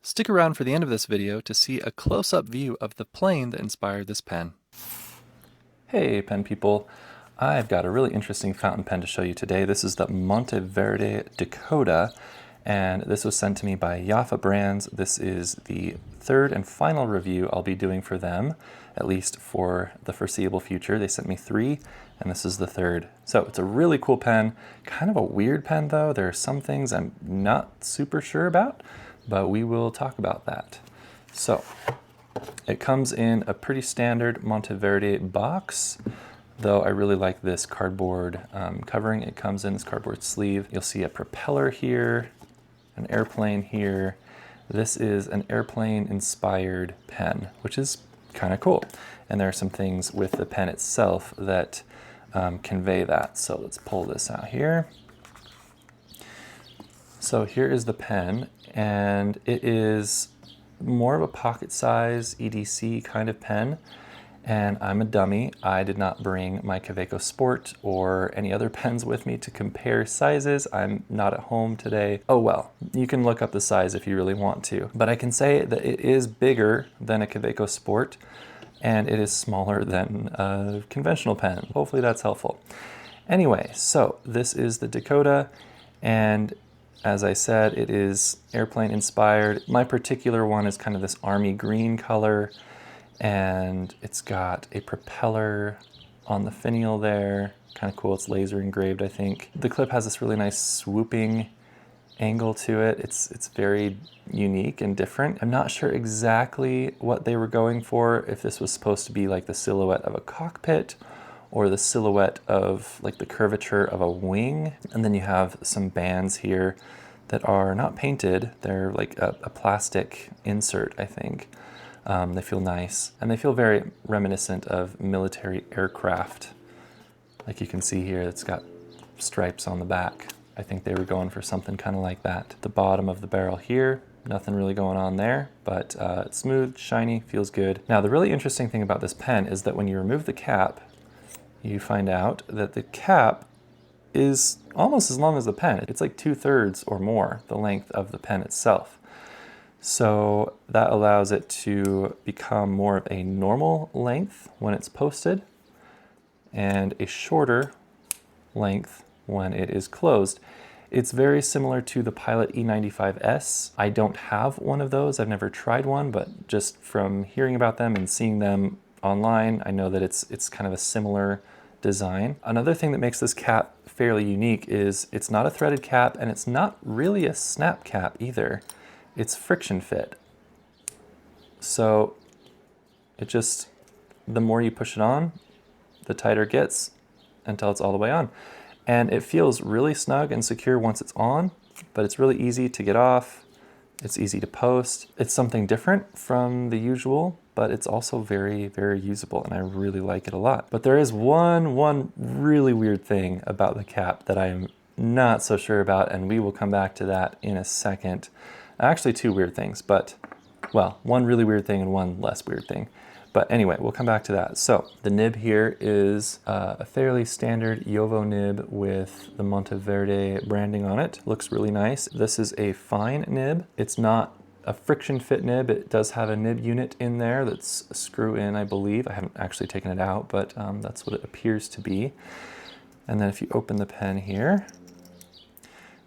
Stick around for the end of this video to see a close-up view of the plane that inspired this pen. Hey pen people, I've got a really interesting fountain pen to show you today. This is the Monteverde Dakota, and this was sent to me by Jaffa Brands. This is the third and final review I'll be doing for them, at least for the foreseeable future. They sent me 3, and this is the 3rd. So it's a really cool pen, kind of a weird pen though. There are some things I'm not super sure about, but we will talk about that. So it comes in a pretty standard Monteverde box, though I really like this cardboard covering. It comes in this cardboard sleeve. You'll see a propeller here, an airplane here. This is an airplane-inspired pen, which is kind of cool. And there are some things with the pen itself that convey that. So let's pull this out here. So here is the pen, and it is more of a pocket size EDC kind of pen. And I'm a dummy. I did not bring my Kaweco Sport or any other pens with me to compare sizes. I'm not at home today. Oh well, you can look up the size if you really want to. But I can say that it is bigger than a Kaweco Sport, and it is smaller than a conventional pen. Hopefully that's helpful. Anyway, so this is the Dakota, and as I said, it is airplane inspired. My particular one is kind of this army green color, and it's got a propeller on the finial there. Kind of cool, it's laser engraved, I think. The clip has this really nice swooping angle to it. It's very unique and different. I'm not sure exactly what they were going for, if this was supposed to be like the silhouette of a cockpit or the silhouette of like the curvature of a wing. And then you have some bands here that are not painted. They're like a plastic insert, I think. They feel nice, and they feel very reminiscent of military aircraft. Like you can see here, it's got stripes on the back. I think they were going for something kind of like that. The bottom of the barrel here, nothing really going on there, but it's smooth, shiny, feels good. Now the really interesting thing about this pen is that when you remove the cap, you find out that the cap is almost as long as the pen. It's like 2/3 or more the length of the pen itself. So that allows it to become more of a normal length when it's posted and a shorter length when it is closed. It's very similar to the Pilot E95S. I don't have one of those. I've never tried one, but just from hearing about them and seeing them online, I know that it's kind of a similar design. Another thing that makes this cap fairly unique is it's not a threaded cap, and it's not really a snap cap either. It's friction fit. So it just, the more you push it on, the tighter it gets until it's all the way on. And it feels really snug and secure once it's on, but it's really easy to get off. It's easy to post. It's something different from the usual, but it's also very, very usable, and I really like it a lot. But there is one really weird thing about the cap that I'm not so sure about, and we will come back to that in a second. Actually, 2 weird things, but, well, 1 really weird thing and 1 less weird thing. But anyway, we'll come back to that. So the nib here is a fairly standard Jowo nib with the Monteverde branding on it. Looks really nice. This is a fine nib. It's not a friction fit nib. It does have a nib unit in there that's a screw in, I believe. I haven't actually taken it out, but that's what it appears to be. And then if you open the pen here,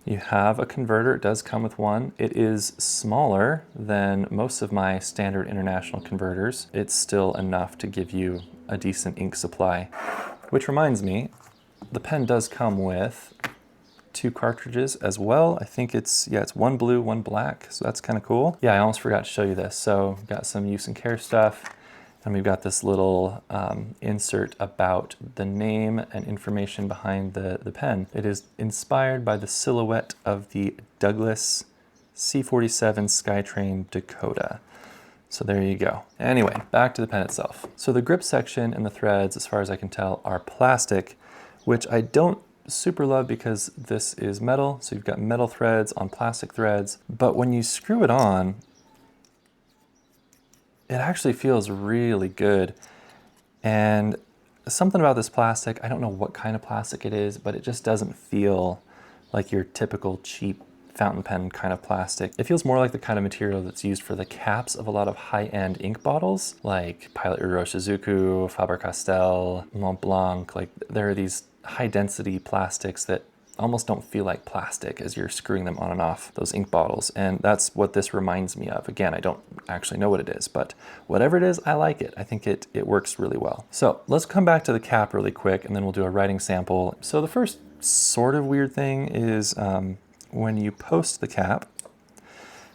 you have a converter. It does come with one. It is smaller than most of my standard international converters. It's still enough to give you a decent ink supply. Which reminds me, the pen does come with 2 cartridges as well. I think it's 1 blue, 1 black, so that's kind of cool. Yeah, I almost forgot to show you this. So we've got some use and care stuff, and we've got this little insert about the name and information behind the pen. It is inspired by the silhouette of the Douglas C-47 Skytrain Dakota. So there you go. Anyway, back to the pen itself. So the grip section and the threads, as far as I can tell, are plastic, which I don't super love because this is metal. So you've got metal threads on plastic threads, but when you screw it on, it actually feels really good. And something about this plastic, I don't know what kind of plastic it is, but it just doesn't feel like your typical cheap fountain pen kind of plastic. It feels more like the kind of material that's used for the caps of a lot of high-end ink bottles, like Pilot E95S, Faber-Castell, Mont Blanc. Like, there are these high-density plastics that almost don't feel like plastic as you're screwing them on and off those ink bottles. And that's what this reminds me of. Again, I don't actually know what it is, but whatever it is, I like it. I think it works really well. So let's come back to the cap really quick, and then we'll do a writing sample. So the first sort of weird thing is when you post the cap,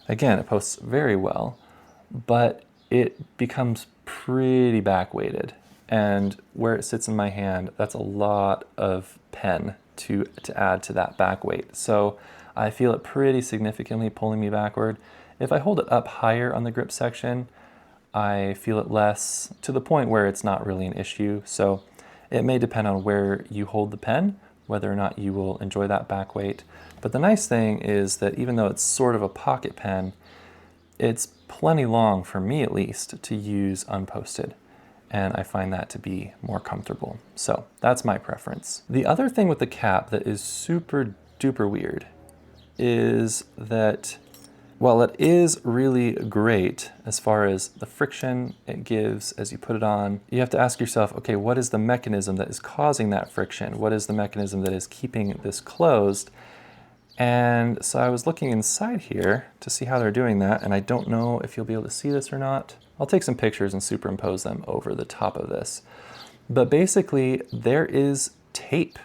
again, it posts very well, but it becomes pretty back weighted. And where it sits in my hand, that's a lot of pen to add to that back weight. So I feel it pretty significantly pulling me backward. If I hold it up higher on the grip section, I feel it less, to the point where it's not really an issue. So it may depend on where you hold the pen, whether or not you will enjoy that back weight. But the nice thing is that even though it's sort of a pocket pen, it's plenty long, for me at least, to use unposted. And I find that to be more comfortable. So that's my preference. The other thing with the cap that is super duper weird is that while it is really great as far as the friction it gives as you put it on, you have to ask yourself, okay, what is the mechanism that is causing that friction? What is the mechanism that is keeping this closed? And so I was looking inside here to see how they're doing that, and I don't know if you'll be able to see this or not. I'll take some pictures and superimpose them over the top of this. But basically, there is tape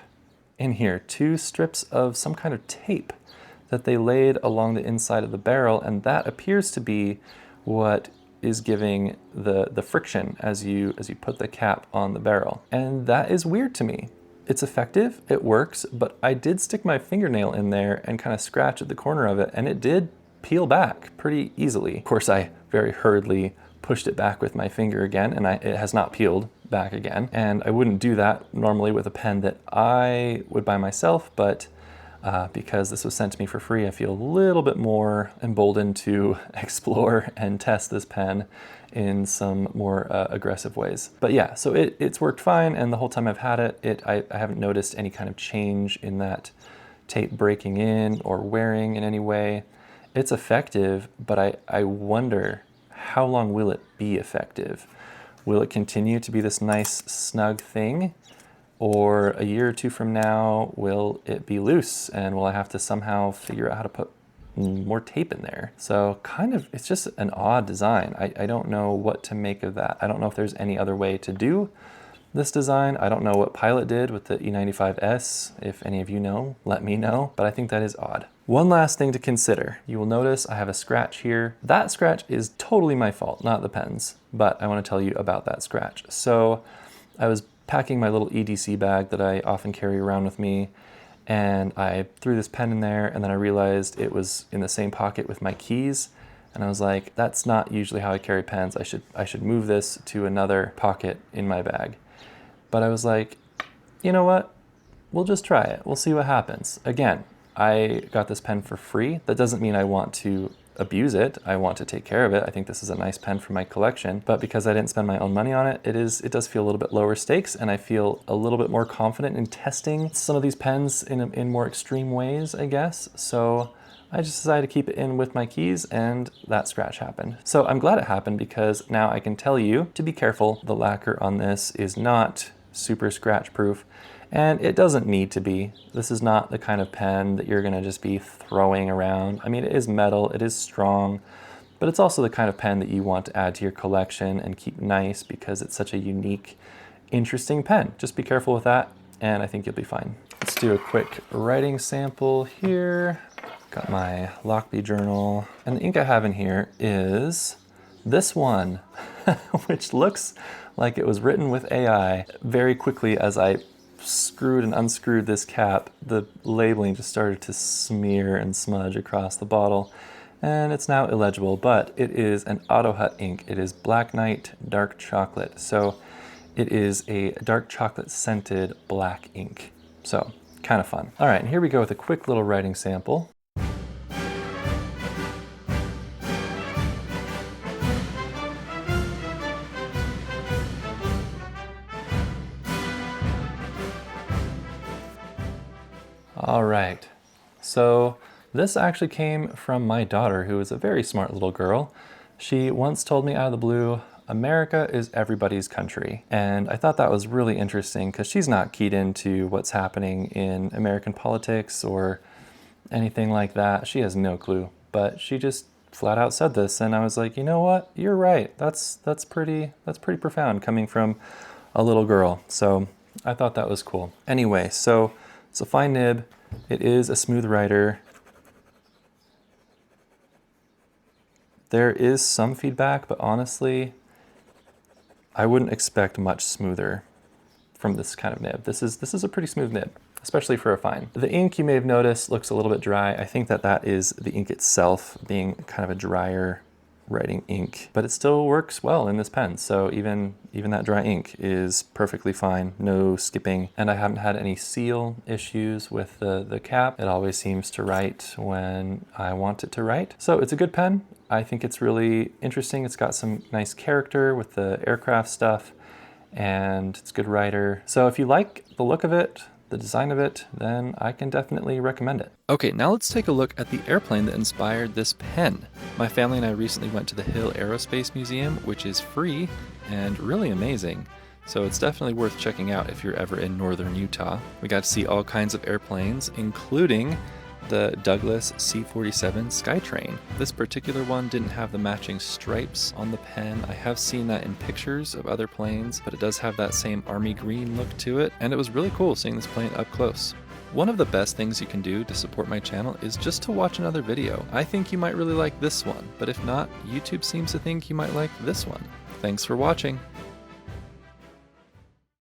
in here, 2 strips of some kind of tape that they laid along the inside of the barrel, and that appears to be what is giving the friction as you put the cap on the barrel. And that is weird to me. It's effective, it works, but I did stick my fingernail in there and kind of scratch at the corner of it, and it did peel back pretty easily. Of course, I very hurriedly pushed it back with my finger again, and it has not peeled back again. And I wouldn't do that normally with a pen that I would buy myself, but because this was sent to me for free, I feel a little bit more emboldened to explore and test this pen in some more aggressive ways. But yeah, so it's worked fine, and the whole time I've had it, I haven't noticed any kind of change in that tape breaking in or wearing in any way. It's effective, but I wonder, how long will it be effective? Will it continue to be this nice snug thing? Or a year or 2 from now, will it be loose? And will I have to somehow figure out how to put more tape in there? So kind of, it's just an odd design. I don't know what to make of that. I don't know if there's any other way to do this design. I don't know what Pilot did with the E95S. If any of you know, let me know. But I think that is odd. One last thing to consider. You will notice I have a scratch here. That scratch is totally my fault, not the pen's. But I want to tell you about that scratch. So I was packing my little EDC bag that I often carry around with me, and I threw this pen in there, and then I realized it was in the same pocket with my keys, and I was like, that's not usually how I carry pens. I should move this to another pocket in my bag. But I was like, you know what? We'll just try it. We'll see what happens. Again, I got this pen for free. That doesn't mean I want to abuse it. I want to take care of it. I think this is a nice pen for my collection, but because I didn't spend my own money on it, it does feel a little bit lower stakes, and I feel a little bit more confident in testing some of these pens in more extreme ways, I guess. So I just decided to keep it in with my keys, and that scratch happened. So I'm glad it happened, because now I can tell you to be careful. The lacquer on this is not super scratch proof, and it doesn't need to be. This is not the kind of pen that you're gonna just be throwing around. I mean, it is metal, it is strong, but it's also the kind of pen that you want to add to your collection and keep nice, because it's such a unique, interesting pen. Just be careful with that, and I think you'll be fine. Let's do a quick writing sample here. Got my Lockbee journal, and the ink I have in here is this one, which looks like it was written with AI. Very quickly, as I screwed and unscrewed this cap, the labeling just started to smear and smudge across the bottle, and it's now illegible, but it is an Auto Hut ink. It is Black Knight Dark Chocolate. So it is a dark chocolate scented black ink. So kind of fun. All right, and here we go with a quick little writing sample. All right, so This actually came from my daughter, who is a very smart little girl. She once told me out of the blue, America is everybody's country. And I thought that was really interesting because she's not keyed into what's happening in American politics or anything like that. She has no clue, but she just flat out said this, and I was like, you know what? You're right. That's pretty profound coming from a little girl. So I thought that was cool. Anyway, so it's a fine nib. It is a smooth rider. There is some feedback, but honestly, I wouldn't expect much smoother from this kind of nib. This is a pretty smooth nib, especially for a fine. The ink, you may have noticed, looks a little bit dry. I think that is the ink itself being kind of a drier writing ink, but it still works well in this pen. So even that dry ink is perfectly fine, no skipping. And I haven't had any seal issues with the cap. It always seems to write when I want it to write. So it's a good pen. I think it's really interesting. It's got some nice character with the aircraft stuff, and it's a good writer. So if you like the look of it, the design of it, then I can definitely recommend it. Okay, now let's take a look at the airplane that inspired this pen. My family and I recently went to the Hill Aerospace Museum, which is free and really amazing. So it's definitely worth checking out if you're ever in northern Utah. We got to see all kinds of airplanes, including the Douglas C-47 Skytrain. This particular one didn't have the matching stripes on the pen. I have seen that in pictures of other planes, but it does have that same army green look to it, and it was really cool seeing this plane up close. One of the best things you can do to support my channel is just to watch another video. I think you might really like this one, but if not, YouTube seems to think you might like this one. Thanks for watching.